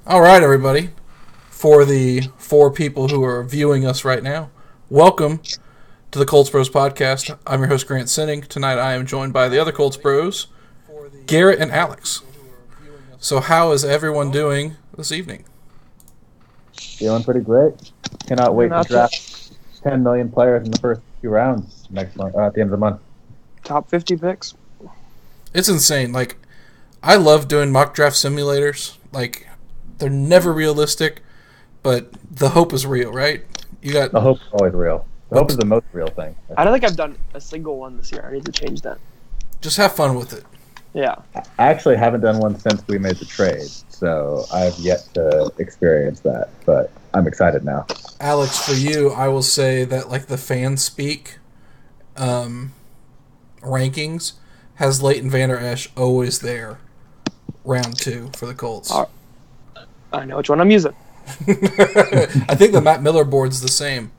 All right, everybody. For the 4 people who are viewing us right now, welcome to the Colts Bros podcast. I'm your host, Grant Sinning. Tonight I am joined by the other Colts Bros, Garrett and Alex. So how is everyone doing this evening? Feeling pretty great. Cannot wait to draft 10 million players in the first few rounds next month, at the end of the month. Top 50 picks. It's insane. I love doing mock draft simulators. They're never realistic, but the hope is real, right? The hope is always real. The hope is the most real thing. I don't think I've done a single one this year. I need to change that. Just have fun with it. Yeah. I actually haven't done one since we made the trade, so I've yet to experience that, but I'm excited now. Alex, for you, I will say that the fan speak rankings has Leighton Vander Esch always there, round 2 for the Colts. I know which one I'm using. I think the Matt Miller board's the same.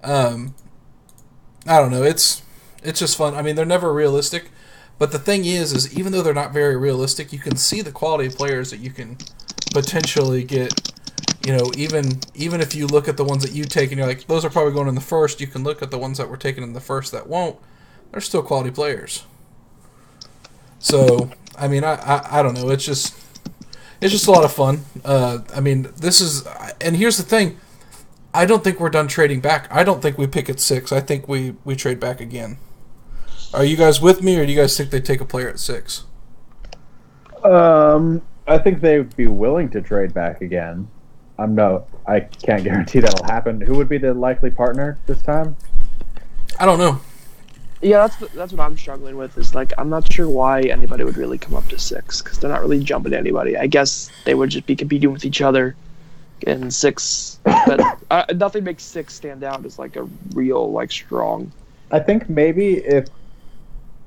I don't know. It's just fun. I mean, they're never realistic, but the thing is even though they're not very realistic, you can see the quality of players that you can potentially get. Even if you look at the ones that you take and you're like, those are probably going in the first, you can look at the ones that were taken in the first that won't. They're still quality players. So, I mean, I don't know. It's just a lot of fun. And here's the thing. I don't think we're done trading back. I don't think we pick at 6. I think we trade back again. Are you guys with me, or do you guys think they take a player at 6? I think they would be willing to trade back again. I can't guarantee that'll happen. Who would be the likely partner this time? I don't know. Yeah, that's what I'm struggling with. Is I'm not sure why anybody would really come up to 6 because they're not really jumping to anybody. I guess they would just be competing with each other in 6, but nothing makes 6 stand out as a real strong. I think maybe if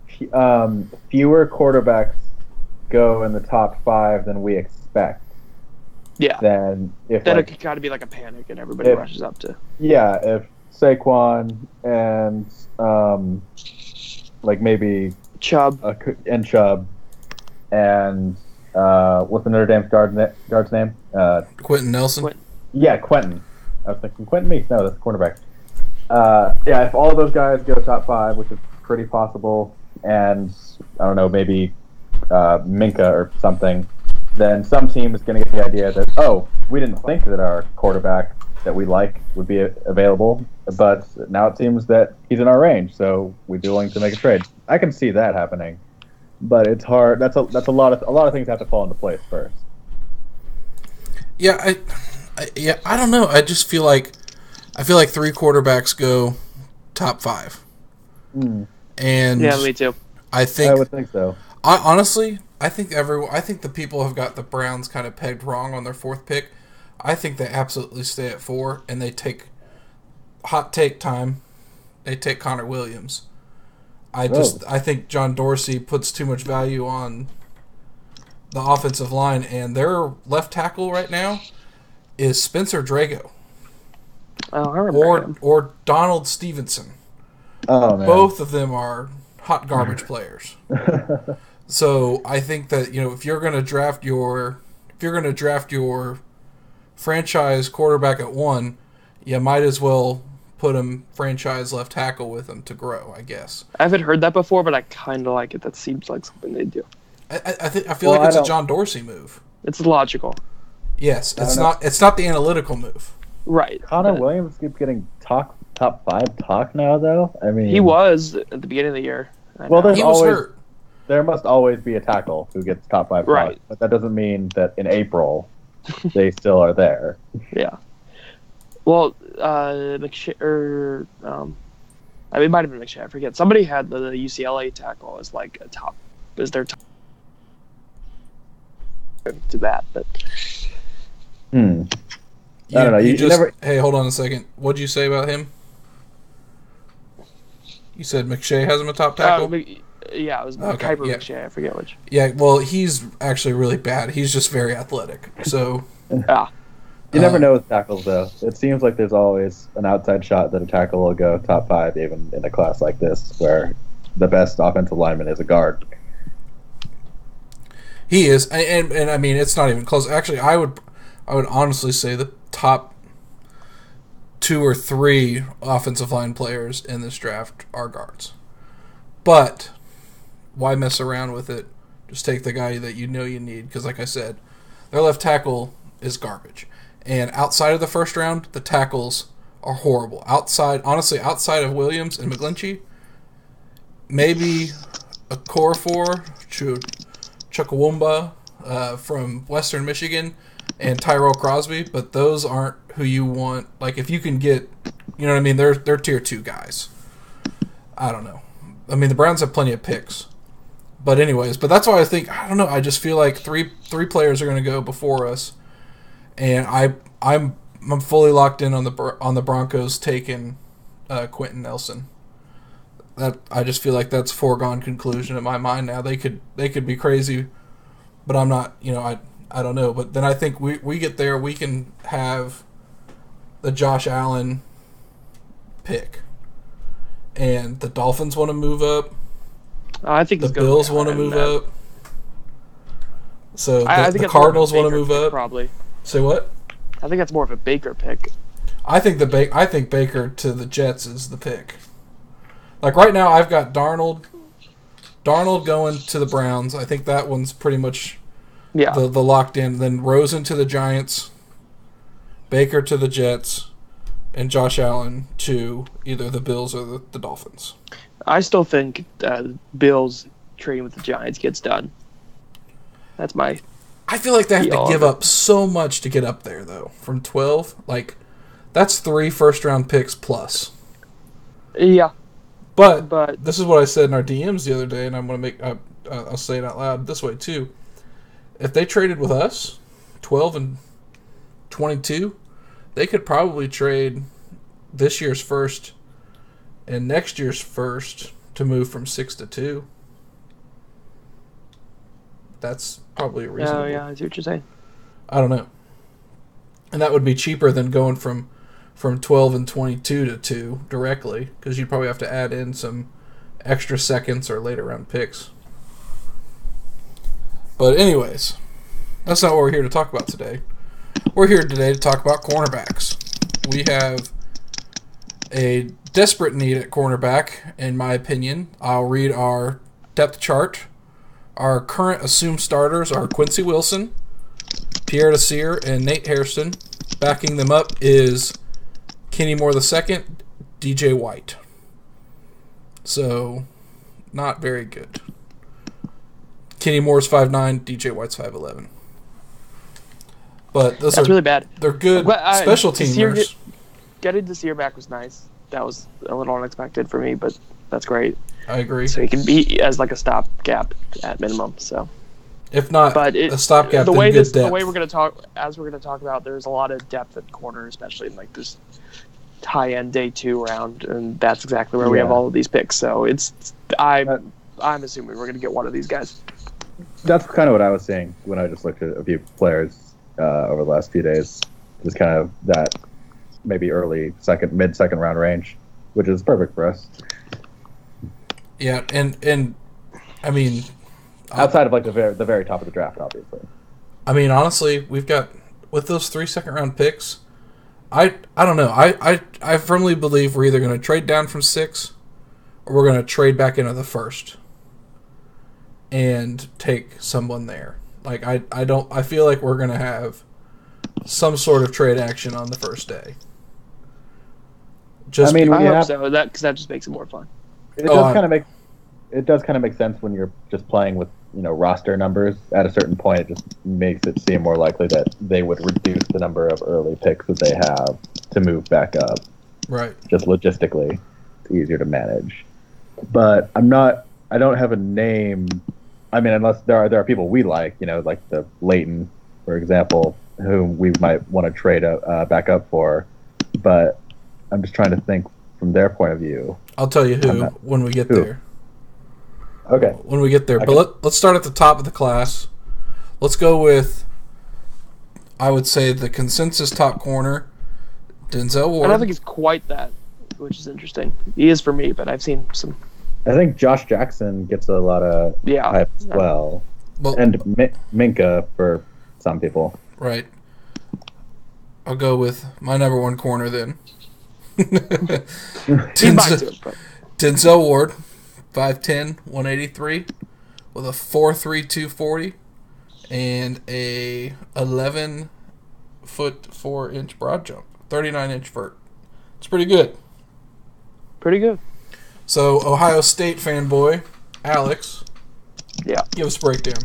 fewer quarterbacks go in the top 5 than we expect. Yeah. Then it could kind of be a panic and everybody rushes up to. Yeah, if Saquon and maybe Chubb and what's the Notre Dame guard's name? Quentin Nelson. Yeah, Quentin. I was thinking Quentin Meeks. No, that's the cornerback. If all of those guys go top 5, which is pretty possible, and I don't know, maybe Minka or something, then some team is going to get the idea that, we didn't think that our quarterback that we like would be available, but now it seems that he's in our range, so we'd be willing to make a trade. I can see that happening, but it's hard. That's a lot of things have to fall into place first. Yeah, I don't know. I just feel like 3 quarterbacks go top 5. And yeah, me too. I would think so. I think the people have got the Browns kind of pegged wrong on their 4th pick. I think they absolutely stay at 4, and they take hot take time. They take Connor Williams. I think John Dorsey puts too much value on the offensive line, and their left tackle right now is Spencer Drago. Oh, I remember him. Or Donald Stevenson. Oh, man. Both of them are hot garbage players. So I think that if you're going to draft your franchise quarterback at 1, you might as well put him franchise left tackle with him to grow, I guess. I haven't heard that before, but I kind of like it. That seems like something they do. I feel like it's a John Dorsey move. It's logical. Yes, it's not the analytical move. Right. Connor Williams keeps getting top 5 talk now, though. I mean, he was at the beginning of the year. He was hurt. There must always be a tackle who gets top 5 right. talk, but that doesn't mean that in April they still are there. Yeah. Well, McShay, it might have been McShay. I forget. Somebody had the UCLA tackle as their top to that, but. I don't know. You never. Hey, hold on a second. What did you say about him? You said McShay has him a top tackle? Yeah, it was Kuiper McShay. I forget which. Yeah, well, he's actually really bad. He's just very athletic. So. Yeah. You never know with tackles, though. It seems like there's always an outside shot that a tackle will go top 5, even in a class like this, where the best offensive lineman is a guard. He is, and I mean, it's not even close. Actually, I I would honestly say the top 2 or 3 offensive line players in this draft are guards. But why mess around with it? Just take the guy that you know you need. Because like I said, their left tackle is garbage. And outside of the first round, the tackles are horrible. Outside of Williams and McGlinchey, maybe a core 4, Chukwumba from Western Michigan, and Tyrell Crosby, but those aren't who you want. Like, if you can get, you know what I mean, they're tier 2 guys. I don't know. I mean, the Browns have plenty of picks. But anyways, but that's why I don't know, I just feel like three players are going to go before us. And I'm fully locked in on the Broncos taking Quentin Nelson. That I just feel like that's a foregone conclusion in my mind now. They could be crazy, but I'm not, I don't know. But then I think we get there, we can have the Josh Allen pick. And the Dolphins want to move up. I think the Bills want to move up. So the Cardinals want to move up. Probably. Say what? I think that's more of a Baker pick. I think Baker to the Jets is the pick. Like right now, I've got Darnold going to the Browns. I think that one's pretty much the locked in. Then Rosen to the Giants, Baker to the Jets, and Josh Allen to either the Bills or the Dolphins. I still think Bills trading with the Giants gets done. That's my. I feel like they have to give up so much to get up there, though. From 12, like that's 3 first-round picks plus. Yeah, but this is what I said in our DMs the other day, and I'm going to I'll say it out loud this way too. If they traded with us, 12 and 22, they could probably trade this year's first and next year's first to move from 6 to 2. That's probably reasonable. Oh, yeah, I see what you're saying. I don't know. And that would be cheaper than going from 12 and 22 to 2 directly, because you'd probably have to add in some extra seconds or later round picks. But anyways, that's not what we're here to talk about today. We're here today to talk about cornerbacks. We have a desperate need at cornerback, in my opinion. I'll read our depth chart. Our current assumed starters are Quincy Wilson, Pierre Desir, and Nate Hairston. Backing them up is Kenny Moore II, DJ White. So, not very good. Kenny Moore's 5'9", DJ White's 5'11". But that's really bad. They're good special teamers. Getting Desir back was nice. That was a little unexpected for me, but that's great. I agree. So he can be as like a stopgap at minimum. So, if not a stopgap, the then way good depth. The way we're going to talk about, there's a lot of depth at corner, especially in like this high-end day 2 round, and that's exactly where we have all of these picks. So I'm assuming we're going to get one of these guys. That's kind of what I was saying when I just looked at a few players over the last few days. Just kind of that maybe mid-second round range, which is perfect for us. Yeah, and I mean, outside of like the very top of the draft, obviously. I mean, honestly, we've got with those 3 second-round picks. I don't know. I firmly believe we're either going to trade down from 6, or we're going to trade back into the first and take someone there. Like I feel like we're going to have some sort of trade action on the first day. I hope so. Because that just makes it more fun. It does kind of make sense when you're just playing with roster numbers. At a certain point, it just makes it seem more likely that they would reduce the number of early picks that they have to move back up. Right. Just logistically, it's easier to manage. But I don't have a name. I mean, unless there are people we like, like the Leighton, for example, whom we might want to trade back up for. But I'm just trying to think from their point of view. I'll tell you when we get there. Okay. When we get there. But let's start at the top of the class. Let's go with, I would say, the consensus top corner, Denzel Ward. I don't think he's quite that, which is interesting. He is for me, but I've seen some. I think Josh Jackson gets a lot of hype as well. And Minka for some people. Right. I'll go with my number one corner then. He's mine too, but Denzel Ward, 5'10", 183, with a 4.3 240 and a 11-foot 4-inch broad jump, 39-inch vert. It's pretty good. pretty good. So, Ohio State fanboy, Alex, Yeah. give us a breakdown.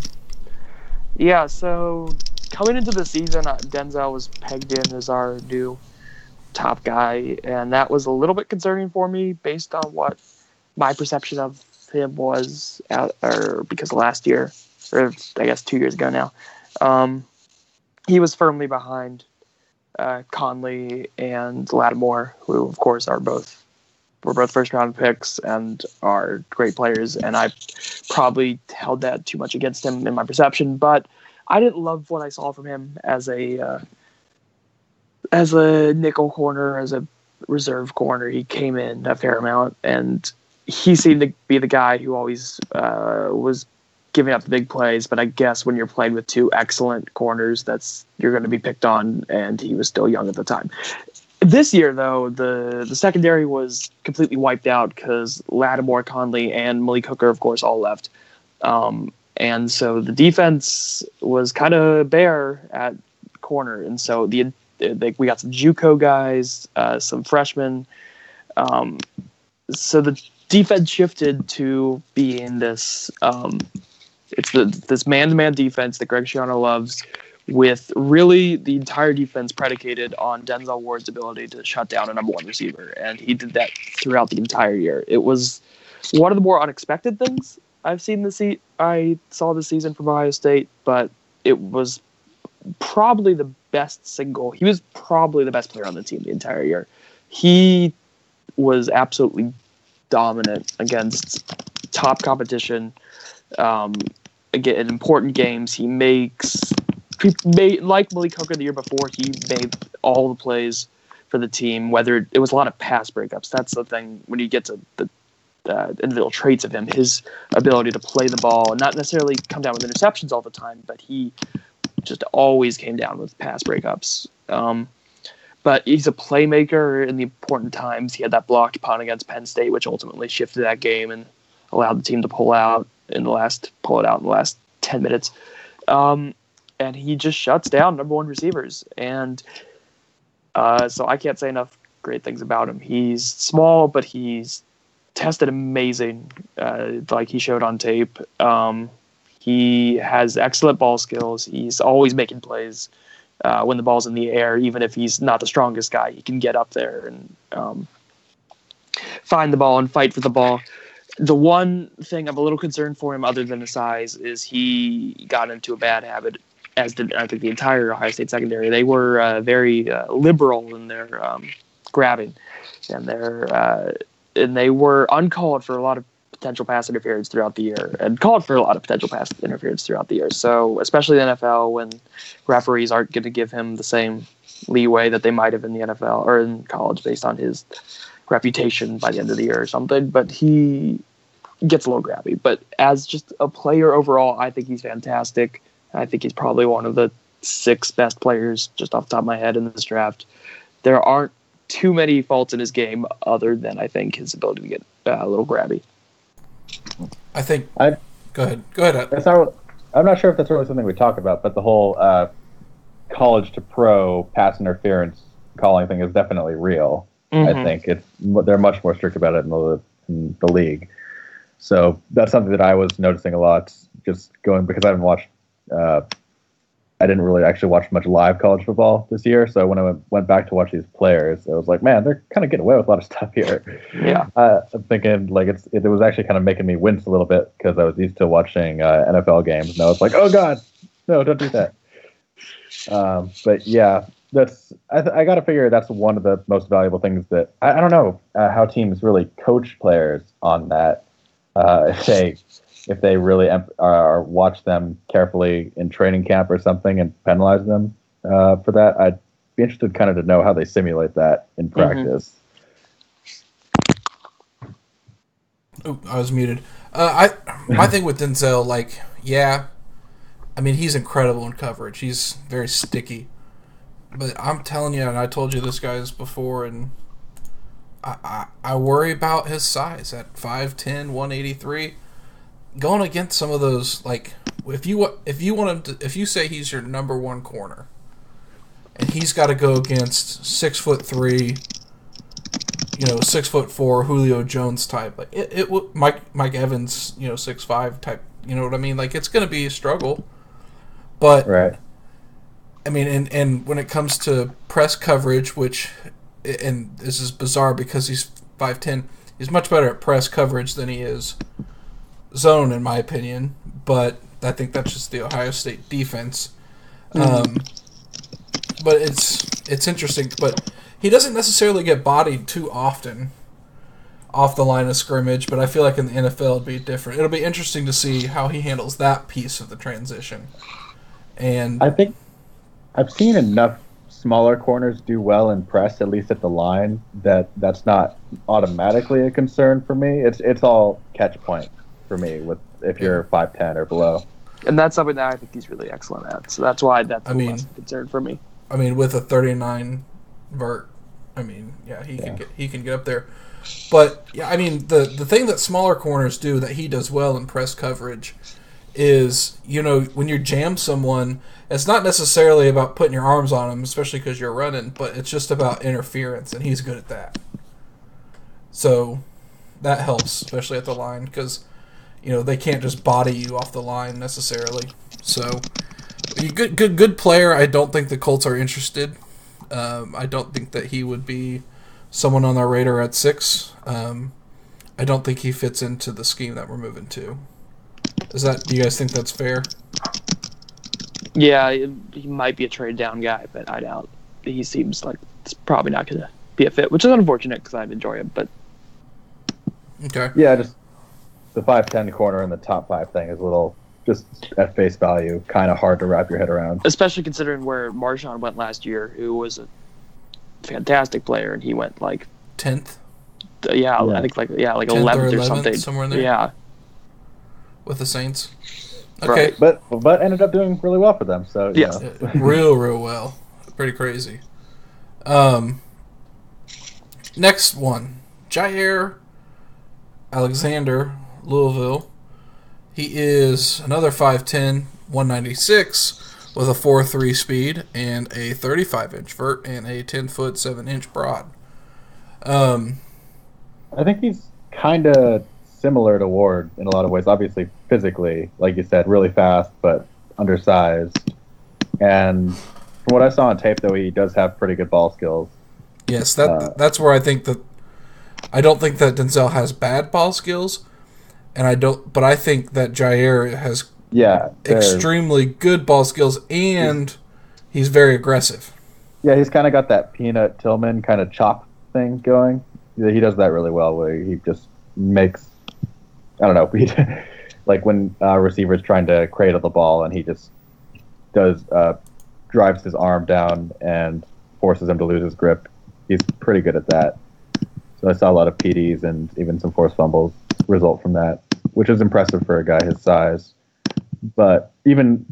Yeah, so coming into the season, Denzel was pegged in as our new top guy, and that was a little bit concerning for me based on what my perception of him was because last year, or I guess 2 years ago now. He was firmly behind Conley and Lattimore, who of course were both first round picks and are great players, and I probably held that too much against him in my perception, but I didn't love what I saw from him as a nickel corner, as a reserve corner. He came in a fair amount, and he seemed to be the guy who always was giving up the big plays, but I guess when you're playing with two excellent corners, you're going to be picked on, and he was still young at the time. This year, though, the secondary was completely wiped out because Lattimore, Conley, and Malik Hooker, of course, all left. And so the defense was kind of bare at corner. And so we got some JUCO guys, some freshmen. So the defense shifted to being this this man-to-man defense that Greg Schiano loves, with really the entire defense predicated on Denzel Ward's ability to shut down a number one receiver. And he did that throughout the entire year. It was one of the more unexpected things I saw this season from Ohio State, but it was probably the best single. He was probably the best player on the team the entire year. He was absolutely dominant against top competition. Again, in important games, he made, like Malik Hooker the year before, he made all the plays for the team, whether it was a lot of pass breakups. That's the thing when you get to the individual traits of him, his ability to play the ball and not necessarily come down with interceptions all the time, but he just always came down with pass breakups. But he's a playmaker in the important times. He had that blocked punt against Penn State, which ultimately shifted that game and allowed the team to pull it out in the last 10 minutes. And he just shuts down number one receivers. And so I can't say enough great things about him. He's small, but he's tested amazing, like he showed on tape. He has excellent ball skills. He's always making plays when the ball's in the air, even if he's not the strongest guy. He can get up there and find the ball and fight for the ball. The one thing I'm a little concerned for him, other than his size, is he got into a bad habit, as did I think the entire Ohio State secondary. They were very liberal in their grabbing, and they were uncalled for a lot of potential pass interference throughout the year, and called for a lot of potential pass interference throughout the year. So, especially the NFL, when referees aren't going to give him the same leeway that they might have in the NFL or in college based on his reputation by the end of the year or something. But he gets a little grabby. But as just a player overall, I think he's fantastic. I think he's probably one of the 6 best players, just off the top of my head, in this draft. There aren't too many faults in his game other than, I think, his ability to get a little grabby. I think. Go ahead. I'm not sure if that's really something we talk about, but the whole college to pro pass interference calling thing is definitely real. Mm-hmm. I think they're much more strict about it in the league. So that's something that I was noticing a lot, just going because I haven't watched. I didn't really actually watch much live college football this year, so when I went back to watch these players, I was like, man, they're kind of getting away with a lot of stuff here. Yeah, I'm thinking like it was actually kind of making me wince a little bit because I was used to watching NFL games, and I was like, oh god, no, don't do that. But yeah, I got to figure that's one of the most valuable things that I don't know how teams really coach players on that. If they really watch them carefully in training camp or something and penalize them for that, I'd be interested kind of to know how they simulate that in practice. Mm-hmm. Oh, I was muted. My thing with Denzel, I mean, he's incredible in coverage. He's very sticky. But I'm telling you, and I told you this guys before, and I worry about his size at 5'10", 183. Going against some of those, like, if you want him to, if you say he's your number one corner, and he's got to go against 6'3", 6'4" Julio Jones type, like Mike Evans, 6'5" type, you know what I mean? Like, it's going to be a struggle. But Right. I mean, and when it comes to press coverage, which, and this is bizarre because he's 5'10", he's much better at press coverage than he is zone, in my opinion. But I think that's just the Ohio State defense. But it's interesting. But he doesn't necessarily get bodied too often off the line of scrimmage. But I feel like in the NFL it'd be different. It'll be interesting to see how he handles that piece of the transition. And I think I've seen enough smaller corners do well in press, at least at the line, that's not automatically a concern for me. It's all catch point for me with if you're 5'10" or below. And that's something that I think he's really excellent at. So that's why that's less concern for me. I mean, with a 39 vert, I mean, yeah, he can get up there. But yeah, I mean, the thing that smaller corners do that he does well in press coverage is, when you jam someone, it's not necessarily about putting your arms on them, especially because you're running, but it's just about interference, and he's good at that. So that helps, especially at the line, because they can't just body you off the line necessarily. So good player. I don't think the Colts are interested. I don't think that he would be someone on their radar at 6. I don't think he fits into the scheme that we're moving to. Do you guys think that's fair? Yeah, he might be a trade down guy, but I doubt. He seems like it's probably not going to be a fit, which is unfortunate because I'd enjoy him. But okay, yeah, just the 5'10" corner in the top 5 thing is a little, just at face value, kind of hard to wrap your head around. Especially considering where Marshawn went last year, who was a fantastic player, and he went like 10th. Yeah, I think like 11th or something, somewhere in there. Yeah, with the Saints. Okay, right. But ended up doing really well for them. So yes, real well, pretty crazy. Next one, Jair Alexander, Louisville. He is another 5'10", 196 with a 4.3 speed and a 35-inch vert and a 10-foot 7-inch broad. I think he's kind of similar to Ward in a lot of ways. Obviously, physically, like you said, really fast but undersized. And from what I saw on tape, though, he does have pretty good ball skills. Yes, that's where I think that I don't think that Denzel has bad ball skills, and but I think that Jair has extremely good ball skills, and he's very aggressive. Yeah, he's kind of got that Peanut Tillman kind of chop thing going. He does that really well, where he just makes, I don't know, like when a receiver's trying to cradle the ball and he just drives his arm down and forces him to lose his grip. He's pretty good at that. So I saw a lot of PDs and even some forced fumbles result from that, which is impressive for a guy his size. But even,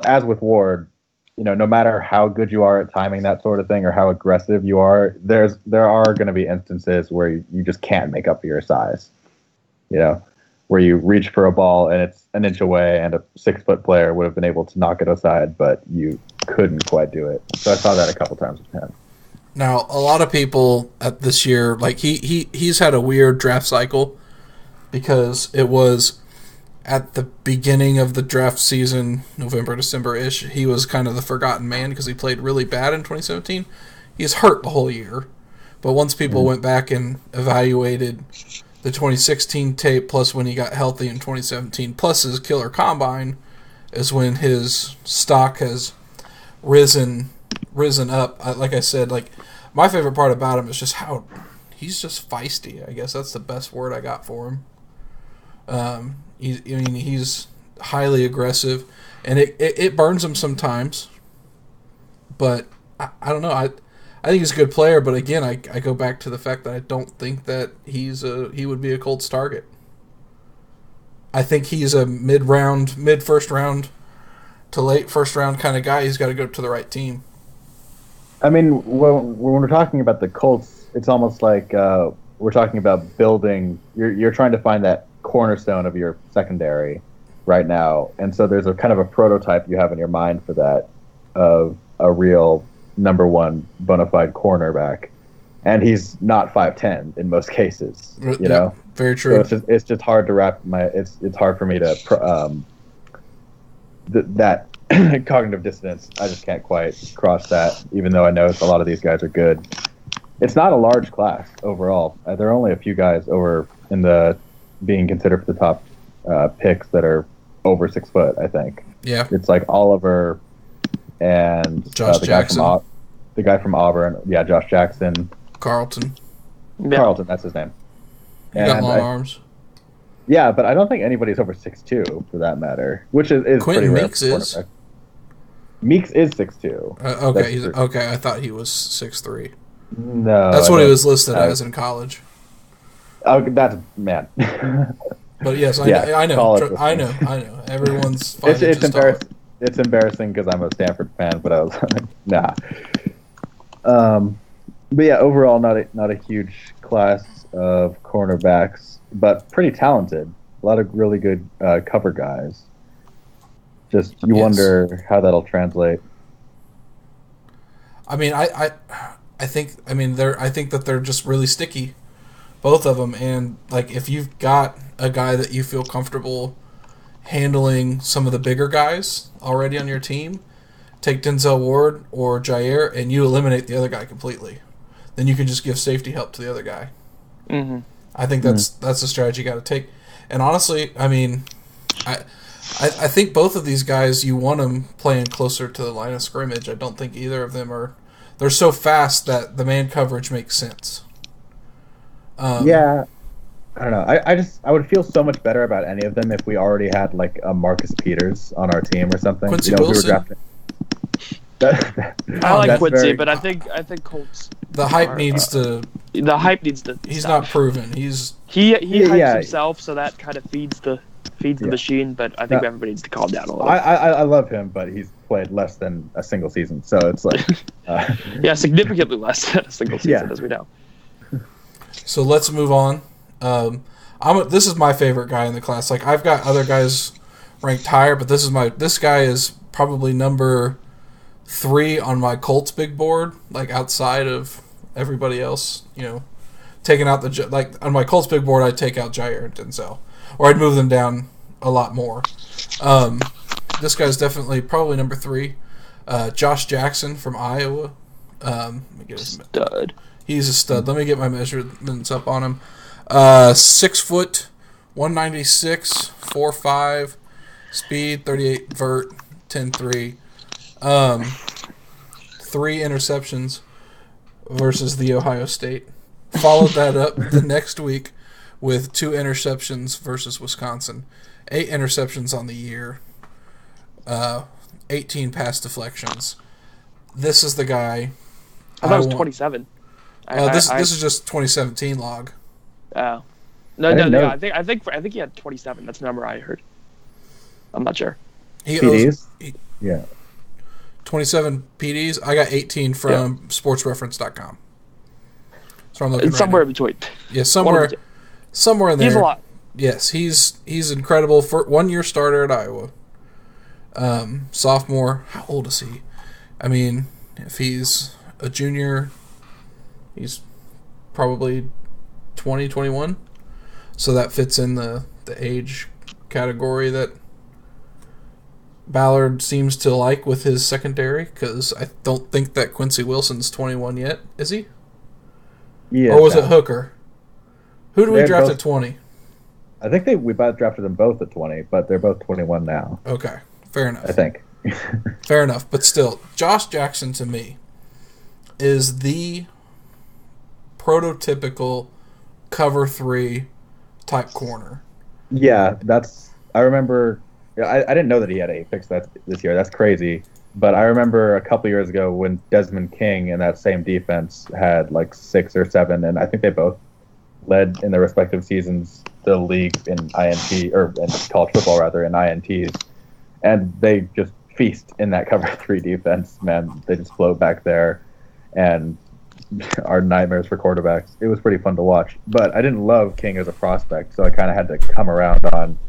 as with Ward, no matter how good you are at timing that sort of thing or how aggressive you are, there are going to be instances where you just can't make up for your size. Where you reach for a ball and it's an inch away and a 6-foot player would have been able to knock it aside, but you couldn't quite do it. So I saw that a couple times with him. Now, a lot of people at this year, like he's had a weird draft cycle because it was at the beginning of the draft season, November, December-ish, he was kind of the forgotten man because he played really bad in 2017. He's hurt the whole year. But once people went back and evaluated the 2016 tape, plus when he got healthy in 2017, plus his killer combine, is when his stock has risen up. Like I said, my favorite part about him is just how he's just feisty. I guess that's the best word I got for him. He's highly aggressive, and it burns him sometimes. But I don't know. I think he's a good player, but again, I go back to the fact that I don't think that he would be a Colts target. I think he's a mid first round to late first round kind of guy. He's got to go to the right team. I mean, when we're talking about the Colts, it's almost like we're talking about building. You're trying to find that cornerstone of your secondary right now, and so there's a kind of a prototype you have in your mind for that of a real number one bona fide cornerback, and he's not 5'10" in most cases. You know, very true. So it's just hard to wrap it's hard for me to that cognitive dissonance. I just can't quite cross that, even though I know a lot of these guys are good. It's not a large class overall. There are only a few guys over in the being considered for the top picks that are over 6 foot. I think. Yeah. It's like Oliver and Josh Jackson. The guy from Auburn. Yeah, Josh Jackson. Carlton. Yeah. Carlton, that's his name. He got long arms. Yeah, but I don't think anybody's over 6'2", for that matter, which is Quentin pretty rare. Meeks is. Meeks is 6'2". Okay. I thought he was 6'3". No, that's what he was listed as in college. Oh, that's man. But yes, I know. I know. Everyone's. It's embarrassing. It's embarrassing because I'm a Stanford fan, but I was like, nah. But yeah, overall, not a huge class of cornerbacks, but pretty talented. A lot of really good cover guys. Just you wonder how that'll translate. I mean, I think that they're just really sticky, both of them. And like, if you've got a guy that you feel comfortable handling some of the bigger guys already on your team, take Denzel Ward or Jair, and you eliminate the other guy completely. Then you can just give safety help to the other guy. Mm-hmm. I think that's the strategy you got to take. And honestly, I mean, I think both of these guys, you want them playing closer to the line of scrimmage. I don't think either of them are. They're so fast that the man coverage makes sense. Yeah, I don't know. I would feel so much better about any of them if we already had like a Marcus Peters on our team or something. Quincy Wilson. I like Quincy, but I think Colts. The hype needs to. The hype needs to. He's stop. not proven. He hypes himself, so that kind of feeds the machine. But I think everybody needs to calm down a little. I love him, but he's played less than a single season, so it's like significantly less than a single season, as we know. So let's move on. This is my favorite guy in the class. Like, I've got other guys ranked higher, but this guy is probably number 3 on my Colts big board. Like, outside of everybody else, taking out on my Colts big board, I'd take out Jair and Denzel, or I'd move them down a lot more. This guy's definitely probably number 3. Josh Jackson from Iowa. Let me get his stud. He's a stud. Let me get my measurements up on him. 6 foot, 196, 4.5, speed, 38 vert, 10.3. 3 interceptions versus the Ohio State. Followed that up the next week with 2 interceptions versus Wisconsin. 8 interceptions on the year. 18 pass deflections. This is the guy. I thought it was 27. This is just 2017 log. Oh, no. I think he had 27. That's the number I heard. I'm not sure. PDs? 27 PDs. I got 18 from sportsreference.com. So I'm looking it's somewhere in between. Yeah, somewhere in there. He's a lot. Yes, he's incredible. For 1-year starter at Iowa. Sophomore. How old is he? I mean, if he's a junior, he's probably 20, 21. So that fits in the age category that Ballard seems to like with his secondary, because I don't think that Quincy Wilson's 21 yet. Is he? Yeah. Or was it Hooker? Who did we draft at 20? I think we both drafted them both at 20, but they're both 21 now. Okay, fair enough. I think. Fair enough, but still, Josh Jackson to me is the prototypical cover 3 type corner. Yeah, I remember. I didn't know that he had 8 picks this year. That's crazy. But I remember a couple years ago when Desmond King in that same defense had like 6 or 7, and I think they both led in their respective seasons the league in INT or in college football rather in INTs, and they just feast in that cover 3 defense. Man, they just float back there. and are nightmares for quarterbacks. It was pretty fun to watch, but I didn't love King as a prospect, so I kind of had to come around on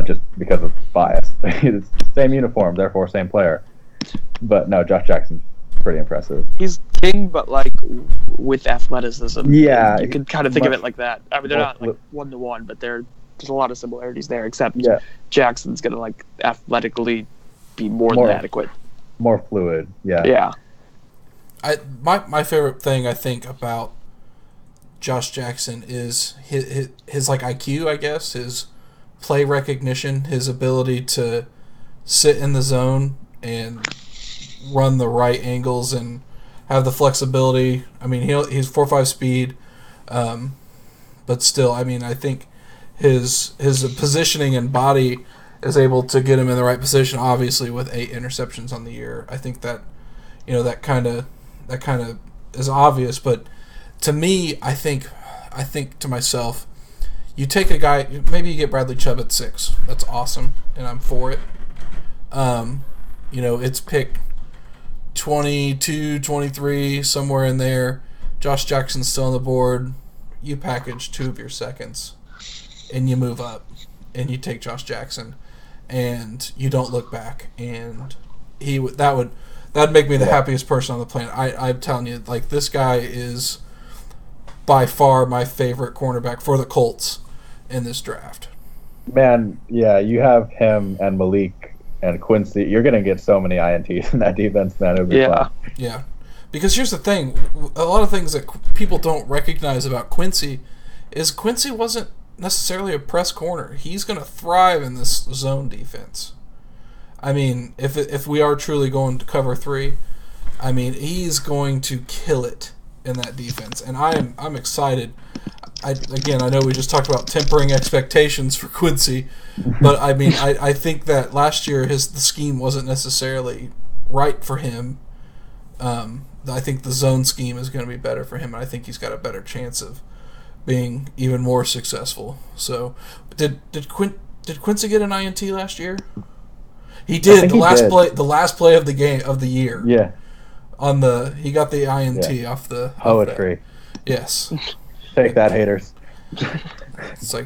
just because of bias. It's the same uniform, therefore same player. But no, Josh Jackson's pretty impressive. He's King, but like with athleticism. Yeah, you could kind of think of it like that. I mean, they're not like 1-to-1, but there's a lot of similarities there. Except Jackson's gonna like athletically be more than adequate, more fluid. Yeah. Yeah. My favorite thing I think about Josh Jackson is his like IQ, I guess, his play recognition, his ability to sit in the zone and run the right angles and have the flexibility. I mean, he's 4.5 speed, but still, I mean, I think his positioning and body is able to get him in the right position. Obviously, with 8 interceptions on the year, I think that that kind of is obvious. But to me, I think to myself, you take a guy, maybe you get Bradley Chubb at 6. That's awesome, and I'm for it. It's pick 22, 23, somewhere in there. Josh Jackson's still on the board. You package 2 of your seconds, and you move up, and you take Josh Jackson, and you don't look back. And that'd make me the happiest person on the planet. I'm telling you, like, this guy is by far my favorite cornerback for the Colts in this draft. Man, yeah, you have him and Malik and Quincy. You're going to get so many INTs in that defense, man. It'll be fun. Yeah. Because here's the thing. A lot of things that people don't recognize about Quincy is Quincy wasn't necessarily a press corner. He's going to thrive in this zone defense. I mean, if we are truly going to cover 3, I mean, he's going to kill it in that defense. And I'm excited. I know we just talked about tempering expectations for Quincy, but I mean, I think that last year the scheme wasn't necessarily right for him. I think the zone scheme is going to be better for him, and I think he's got a better chance of being even more successul. So, did Quincy get an INT last year? He did. The last play of the game of the year. Yeah. He got the INT off the poetry. Yes. Take that, haters. It's like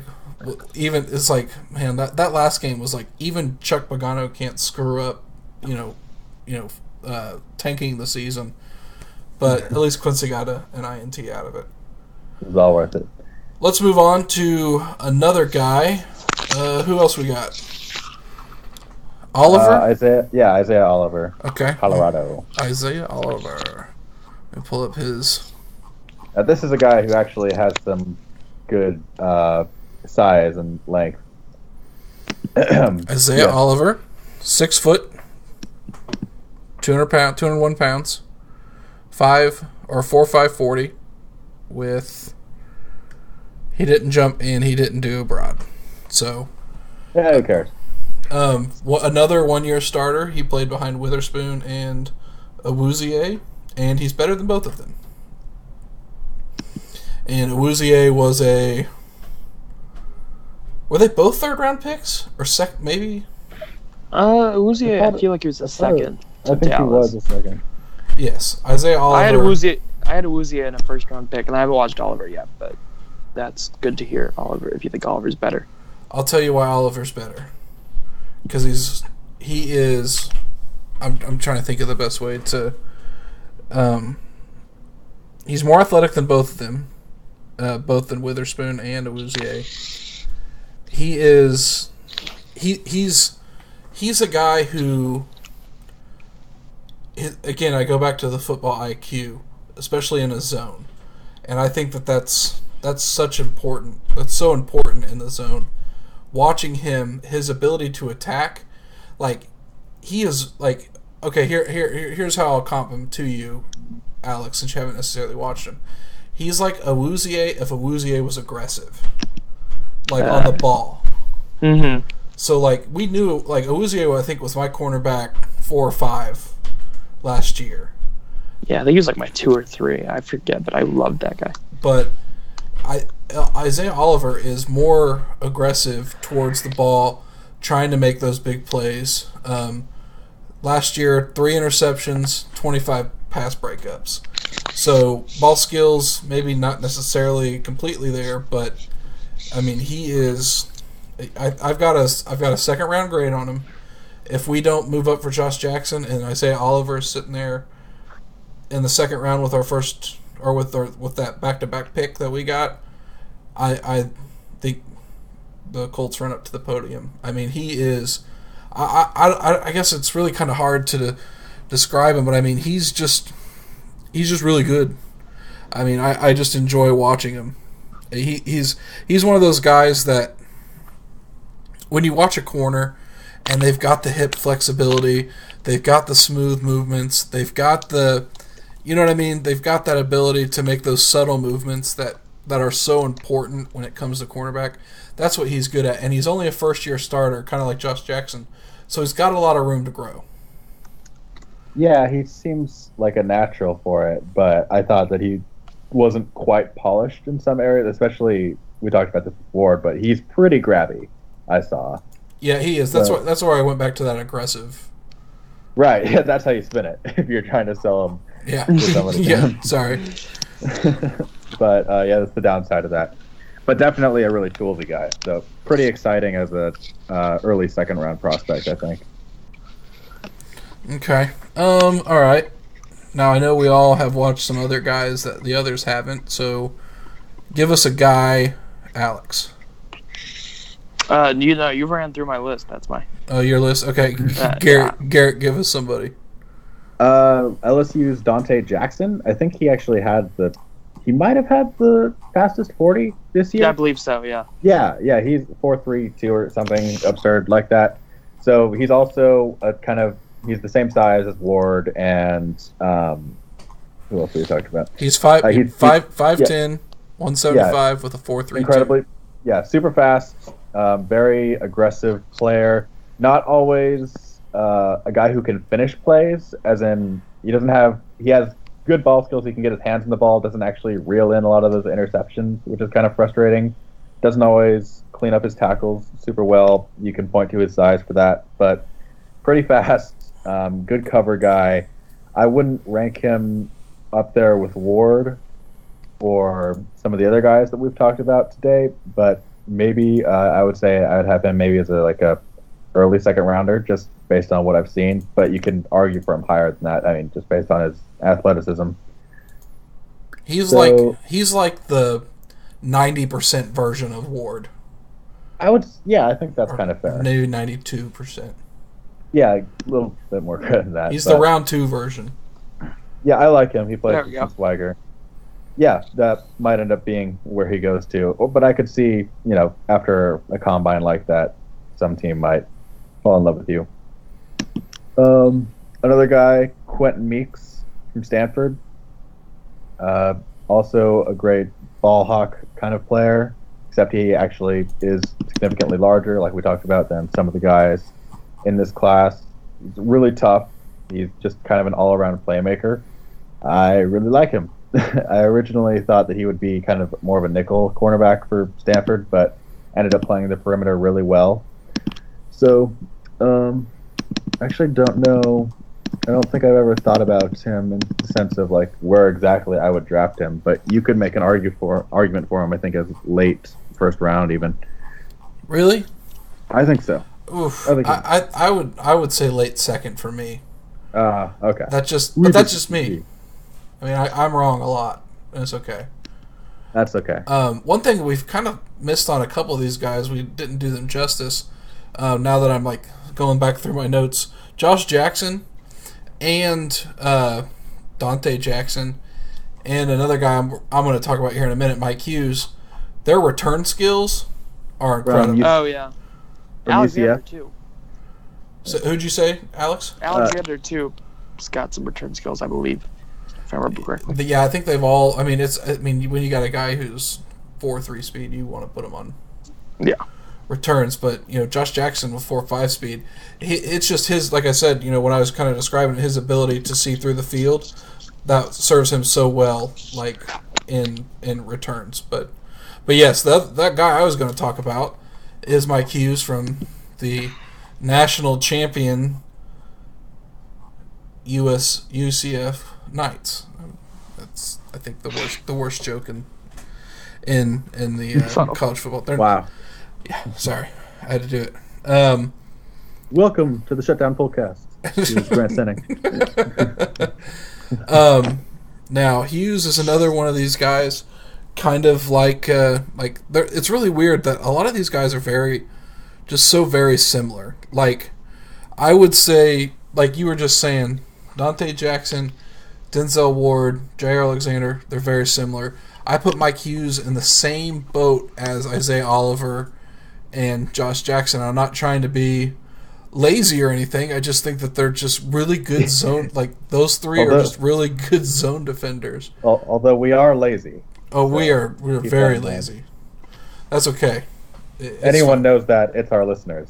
man, that last game was like even Chuck Pagano can't screw up, tanking the season. But at least Quincy got an INT out of it. It was all worth it. Let's move on to another guy. Who else we got? Oliver? Isaiah Oliver. Okay. Colorado. Isaiah Oliver. Let me pull up his... This is a guy who actually has some good size and length. Isaiah Oliver, 6 foot, 201 pounds, 4.5 40. With he didn't jump in, he didn't do a broad. So yeah, who cares? Another 1-year starter. He played behind Witherspoon and Awuzie, and he's better than both of them. And Awuzie was were they both 3rd-round picks? Or maybe? Awuzie, I feel like he was a second. I think he was a second. Yes. Isaiah Oliver. I had Awuzie in a 1st-round pick, and I haven't watched Oliver yet, but that's good to hear, Oliver, if you think Oliver's better. I'll tell you why Oliver's better. Because he is... I'm trying to think of the best way to... he's more athletic than both of them. Both than Witherspoon and Awuzie. He is... He's a guy who... Again, I go back to the football IQ, especially in a zone. And I think that's such important. That's so important in the zone. Watching him, his ability to attack, like, he is, like... Okay, here's how I'll comp him to you, Alex, since you haven't necessarily watched him. He's like Awuzie if Awuzie was aggressive, like on the ball. Mm-hmm. So like we knew, like Awuzie, I think was my cornerback 4 or 5 last year. Yeah, I think he was like my 2 or 3. I forget, but I loved that guy. But Isaiah Oliver is more aggressive towards the ball, trying to make those big plays. Last year, 3 interceptions, 25 pass breakups. So ball skills maybe not necessarily completely there, but I mean he is. I've got a second round grade on him. If we don't move up for Josh Jackson, and Isaiah Oliver is sitting there in the second round with our first or with that back-to-back pick that we got, I think the Colts run up to the podium. I mean, he is. I guess it's really kind of hard to describe him, but I mean, he's just really good. I mean, I just enjoy watching him. He's one of those guys that when you watch a corner and they've got the hip flexibility, they've got the smooth movements, they've got the, you know what I mean? They've got that ability to make those subtle movements that are so important when it comes to cornerback. That's what he's good at, and he's only a first-year starter, kind of like Josh Jackson. So he's got a lot of room to grow. Yeah, he seems like a natural for it, but I thought that he wasn't quite polished in some areas, especially, we talked about this before, but he's pretty grabby, I saw. Yeah, he is. That's where I went back to that aggressive. Right, yeah, that's how you spin it, if you're trying to sell him to somebody. Yeah, sorry. But, yeah, that's the downside of that. But definitely a really toolsy guy, so pretty exciting as a early second-round prospect, I think. Okay. All right. Now, I know we all have watched some other guys that the others haven't, so give us a guy, Alex. You ran through my list. That's my... Oh, your list? Okay. Garrett, give us somebody. LSU's Dante Jackson. I think he actually he might have had the fastest 40 this year. Yeah, I believe so, yeah. Yeah, he's 4.32 or something absurd like that. So he's also he's the same size as Ward and who else we talked about? He's 5'10", 175 with a 4.32. Incredibly, super fast, very aggressive player. Not always a guy who can finish plays, as in he has good ball skills. He can get his hands on the ball, doesn't actually reel in a lot of those interceptions, which is kind of frustrating. Doesn't always clean up his tackles super well. You can point to his size for that, but pretty fast, good cover guy. I wouldn't rank him up there with Ward or some of the other guys that we've talked about today, but maybe I would say I'd have him maybe as a early second rounder, just based on what I've seen. But you can argue for him higher than that. I mean, just based on his athleticism. He's like the 90% version of Ward. I think that's kind of fair. Maybe 92%. Yeah, a little bit more credit than that. He's the round 2 version. Yeah, I like him. He plays with some swagger. Yeah, that might end up being where he goes to. But I could see, after a combine like that, some team might fall in love with you. Another guy, Quentin Meeks from Stanford. Also a great ball hawk kind of player, except he actually is significantly larger, like we talked about, than some of the guys in this class. He's really tough. He's just kind of an all-around playmaker. I really like him. I originally thought that he would be kind of more of a nickel cornerback for Stanford, but ended up playing the perimeter really well. So, actually don't know. I don't think I've ever thought about him in the sense of where exactly I would draft him, but you could make an argument for him. I think as late first round even. Really? I think so. Oof. I would say late second for me. Okay. That's just me. I mean, I'm wrong a lot, and it's okay. That's okay. One thing we've kind of missed on a couple of these guys, we didn't do them justice. Now that I'm going back through my notes, Josh Jackson and Dante Jackson and another guy I'm going to talk about here in a minute, Mike Hughes, their return skills are incredible. Oh, yeah. Alexander, too. So, who'd you say, Alex? Alexander, too, has got some return skills, I believe, if I remember correctly. Yeah, I think they've all... when you got a guy who's 4.3 speed, you want to put him on returns. But, Josh Jackson with 4.5 speed, it's just his... Like I said, when I was kind of describing his ability to see through the field, that serves him so well, in returns. But yes, that guy I was going to talk about is Mike Hughes from the national champion UCF Knights. That's I think the worst joke in the college football. Wow. Yeah, sorry, I had to do it. Welcome to the Shutdown Fullcast. Here's Grant Senning. Now Hughes is another one of these guys, kind of like it's really weird that a lot of these guys are so very similar. Like I would say, like you were just saying, Dante Jackson, Denzel Ward, Jair Alexander, they're very similar. I put Mike Hughes in the same boat as Isaiah Oliver and Josh Jackson. I'm not trying to be lazy or anything. I just think that they're just really good zone. Like those three are just really good zone defenders. Although we are lazy. Oh, so we're very lazy. That's okay. Anyone knows that, it's our listeners.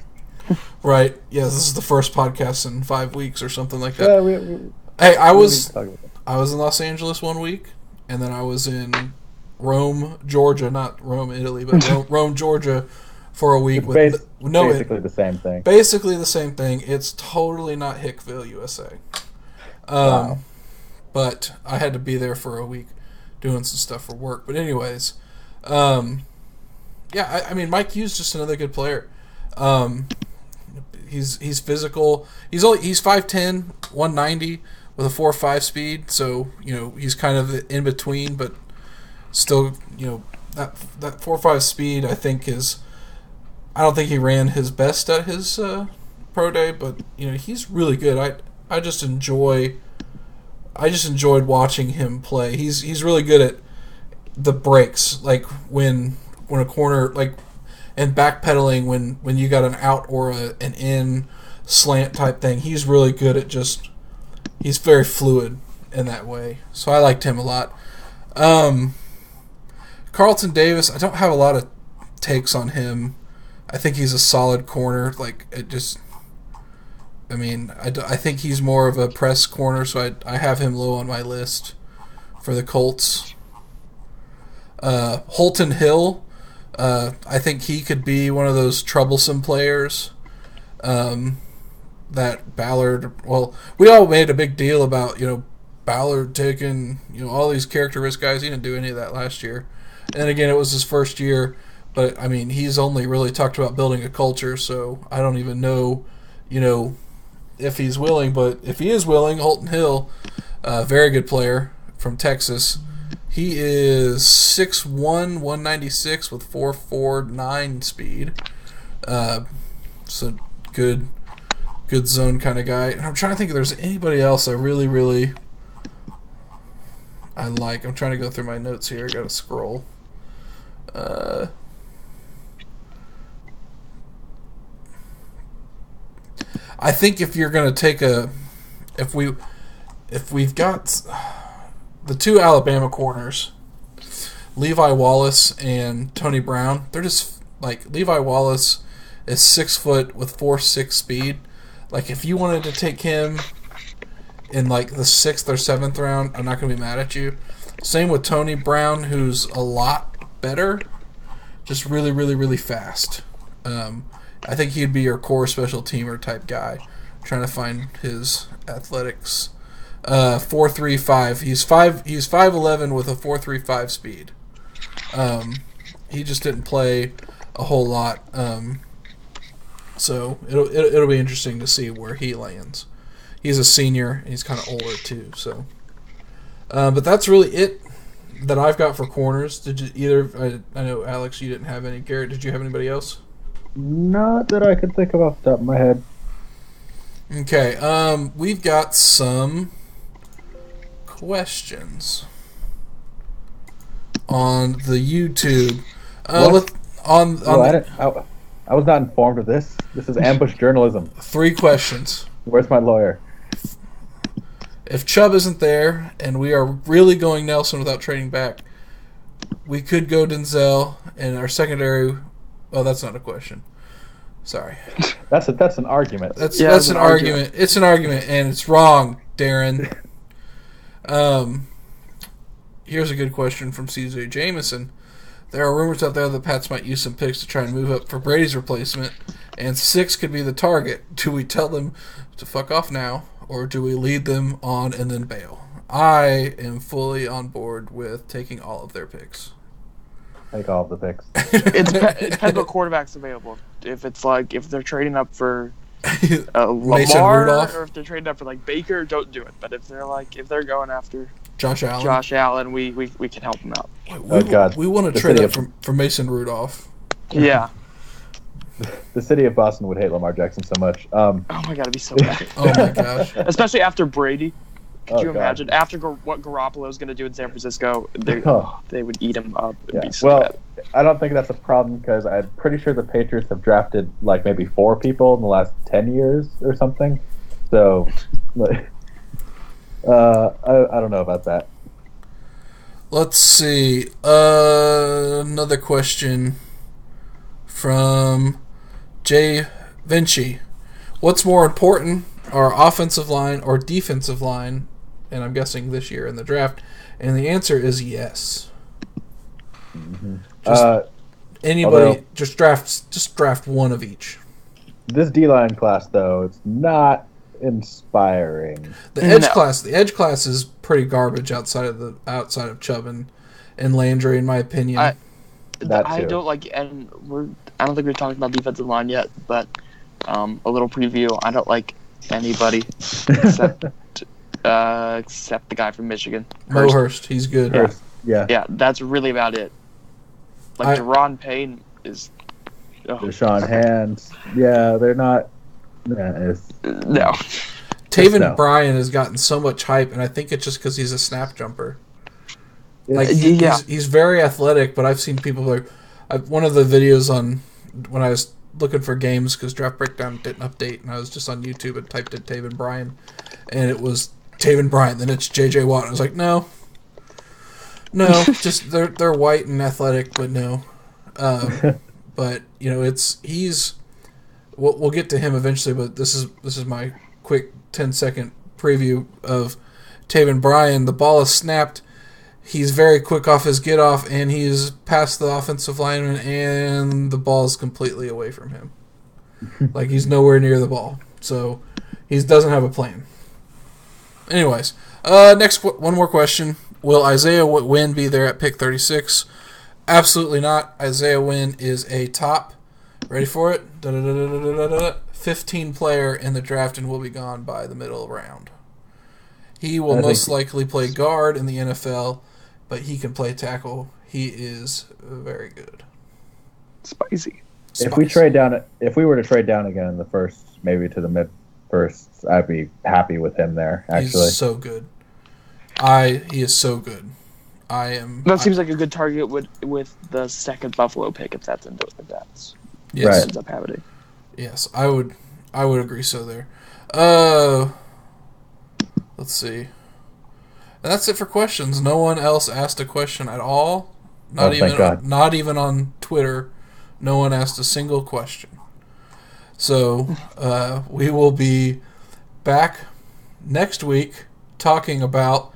Right. Yeah, this is the first podcast in 5 weeks or something like that. I was in Los Angeles 1 week, and then I was in Rome, Georgia, not Rome, Italy, but Rome, Georgia for a week. Basically the same thing. Basically the same thing. It's totally not Hickville, USA. Wow. But I had to be there for a week doing some stuff for work. But anyways, I mean, Mike Hughes is just another good player. He's physical. He's 5'10", 190 with a 4.5 speed. So he's kind of in between, but still that 4.5 speed I think is. I don't think he ran his best at his pro day, but he's really good. I just enjoyed watching him play. He's really good at the breaks, like when a corner and backpedaling when you got an out or an in slant type thing. He's really good at he's very fluid in that way. So I liked him a lot. Carlton Davis, I don't have a lot of takes on him. I think he's a solid corner. I think he's more of a press corner, so I have him low on my list for the Colts. Holton Hill, I think he could be one of those troublesome players that Ballard. Well, we all made a big deal about Ballard taking all these character risk guys. He didn't do any of that last year, and again, it was his first year. But I mean, he's only really talked about building a culture, so I don't even know, if he's willing. But if he is willing, Holton Hill, very good player from Texas. He is 6'1", 196 with 4.49 speed. So good zone kind of guy. And I'm trying to think if there's anybody else I really, really I like. I'm trying to go through my notes here. I got to scroll. I think if you're going to take if we've got the two Alabama corners, Levi Wallace and Tony Brown, they're just Levi Wallace is 6 foot with 4.6 speed. If you wanted to take him in the 6th or 7th round, I'm not going to be mad at you. Same with Tony Brown, who's a lot better, just really, really, really fast. I think he'd be your core special teamer type guy. I'm trying to find his athletics. 4.35. He's 5'11" with a 4.35 speed. He just didn't play a whole lot. So it'll be interesting to see where he lands. He's a senior and he's kind of older too. So, but that's really it that I've got for corners. Did you I know Alex, you didn't have any. Garrett, did you have anybody else? Not that I could think of off the top of my head. Okay, we've got some questions on the YouTube. I was not informed of this. This is ambush journalism. 3 questions. Where's my lawyer? If Chubb isn't there, and we are really going Nelson without trading back, we could go Denzel, and our secondary. Oh, that's not a question. Sorry. That's an argument. That's an argument. It's an argument, and it's wrong, Darren. Here's a good question from CJ Jameson. There are rumors out there that Pats might use some picks to try and move up for Brady's replacement, and 6 could be the target. Do we tell them to fuck off now, or do we lead them on and then bail? I am fully on board with taking all of their picks. Take all of the picks. It depends what quarterback's available. If it's like if they're trading up for Mason Lamar, Rudolph? or if they're trading up for like Baker, don't do it. But if they're going after Josh Allen. we can help them out. We want to trade up for Mason Rudolph. Yeah. The city of Boston would hate Lamar Jackson so much. Oh my god, it'd be so bad. Oh my gosh. Especially after Brady. Could you God. imagine after what Garoppolo's going to do in San Francisco? They would eat him up. It'd be so Well, bad. I don't think that's a problem because I'm pretty sure the Patriots have drafted like maybe 4 people in the last 10 years or something. So, I don't know about that. Let's see. Another question from Jay Vinci. What's more important, our offensive line or defensive line? And I'm guessing this year in the draft. And the answer is yes. Mm-hmm. Anybody just draft one of each. This D-line class, though, it's not inspiring. The edge class is pretty garbage outside of Chubb and Landry, in my opinion. I too. don't like, and I don't think we're talking about defensive line yet, but a little preview. I don't like anybody except the guy from Michigan, Mo Hurst. He's good. Yeah. That's really about it. Like Deron Payne is. Deshaun Hands. Yeah, they're not. No. Taven Bryan has gotten so much hype, and I think it's just because he's a snap jumper. Like he's very athletic, but I've seen people one of the videos on when I was looking for games because Draft Breakdown didn't update, and I was just on YouTube and typed in Taven Bryan, and it was Taven Bryan. Then it's J.J. Watt. And I was like, no, just they're white and athletic, but no. But we'll get to him eventually. But this is my quick 10-second preview of Taven Bryan. The ball is snapped. He's very quick off his get off, and he's past the offensive lineman, and the ball is completely away from him. Like he's nowhere near the ball, so he doesn't have a plan. Anyways, next one more question: will Isaiah Wynn be there at pick 36? Absolutely not. Isaiah Wynn is a top. Ready for it? 15 player in the draft and will be gone by the middle round. He will most likely play guard in the NFL, but he can play tackle. He is very good. Spicy. If we were to trade down again in the first, maybe to the mid first, I'd be happy with him there. Actually, he's so good. He is so good. Seems like a good target with the second Buffalo pick if that's yes. ends up happening. Yes, I would agree so there. Let's see. And that's it for questions. No one else asked a question at all. Not even on Twitter. No one asked a single question. So we will be back next week talking about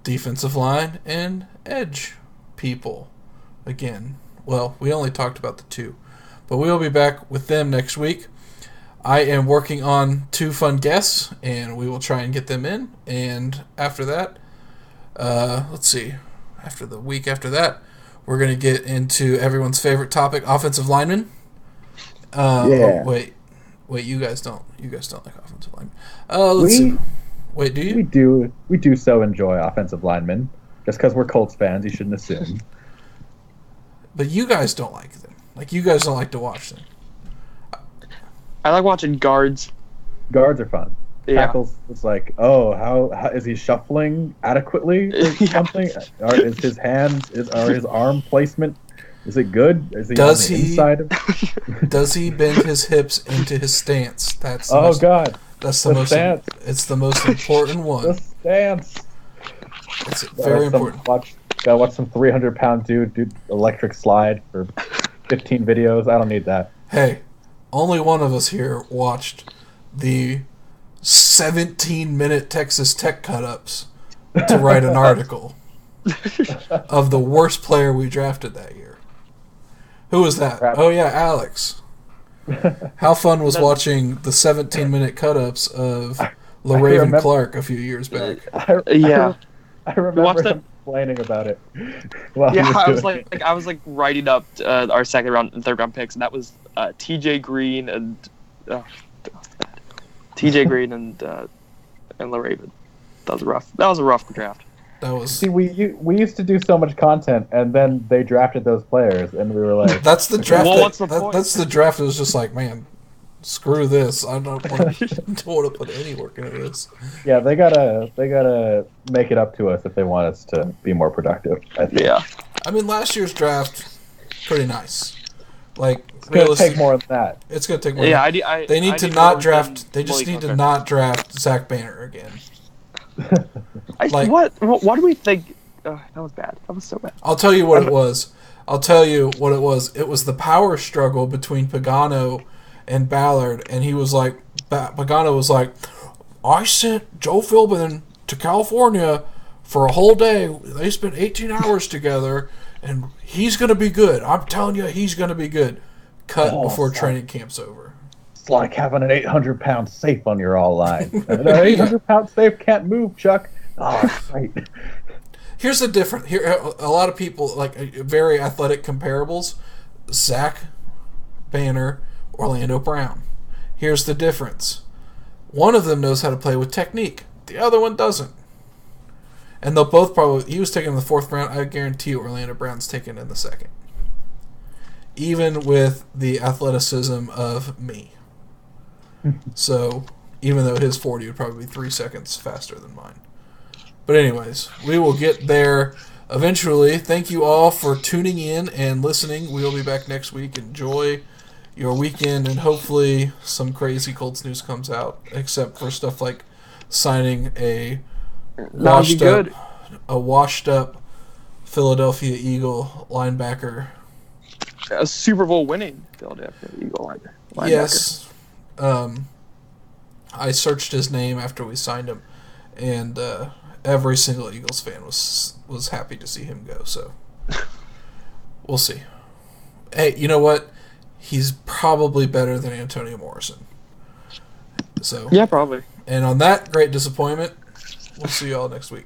defensive line and edge people again. Well, we only talked about the two, but we will be back with them next week. I am working on 2 fun guests, and we will try and get them in. And after that, let's see, after the week after that, we're going to get into everyone's favorite topic, offensive linemen. Yeah. Oh, wait, you guys don't like offensive linemen. Let's see. Wait, do you? We do so enjoy offensive linemen. Just because we're Colts fans, you shouldn't assume. But you guys don't like them. Like, you guys don't like to watch them. I like watching guards. Guards are fun. Yeah. Tackles, it's like, how is he shuffling adequately or something? Or is his hands, or his arm placement, is it good? Is he on the inside of... Does he bend his hips into his stance? That's God. That's the most. Stance. It's the most important one. The stance. It's very important. Gotta watch some 300-pound dude electric slide for 15 videos. I don't need that. Hey, only one of us here watched the 17-minute Texas Tech cut-ups to write an article of the worst player we drafted that year. Who was that? Oh yeah, Alex. How fun was watching the 17-minute cut-ups of LaRaven remember- Clark a few years back. Yeah. I remember watched him complaining about it. While he Yeah, I was doing like, I was like writing up our second round and third round picks, and that was T.J. Green and T.J. Green and LaRaven. That was rough. That was a rough draft. That was See, we used to do so much content, and then they drafted those players, and we were like, that's the draft. Well, what's the that- point? that's the draft. It was just like, man, screw this. I don't want to put any work into this. yeah, they gotta make it up to us if they want us to be more productive. I think. Yeah. I mean, last year's draft, pretty nice. Like, It's gonna realistic, take more than that. it's going to take more. Yeah. They need I to need not more draft. than They just Malik need to Hooker. not draft Zach Banner again. Like- What do we think? That was bad. That was so bad. I'll tell you what it was. It was the power struggle between Pagano and Ballard, and he was like, Pagano was like, I sent Joe Philbin to California for a whole day. They spent 18 hours together, and he's going to be good. I'm telling you, he's going to be good. Cut before training camp's over. It's like having an 800-pound safe on your all line. An 800-pound safe can't move, Chuck. Oh, that's right. Here's the difference. Here, a lot of people like very athletic comparables. Zach Banner, Orlando Brown. Here's the difference. One of them knows how to play with technique. The other one doesn't. And they'll both probably... He was taken in the 4th round. I guarantee you Orlando Brown's taken in the 2nd. Even with the athleticism of me. So, even though his 40 would probably be 3 seconds faster than mine. But anyways, we will get there eventually. Thank you all for tuning in and listening. We'll be back next week. Enjoy your weekend, and hopefully some crazy Colts news comes out, except for stuff like signing a washed up Philadelphia Eagle linebacker. A Super Bowl winning Philadelphia Eagle linebacker. Yes. I searched his name after we signed him, and every single Eagles fan was happy to see him go. So we'll see. Hey, you know what? He's probably better than Antonio Morrison. So Yeah, probably. And on that great disappointment, we'll see you all next week.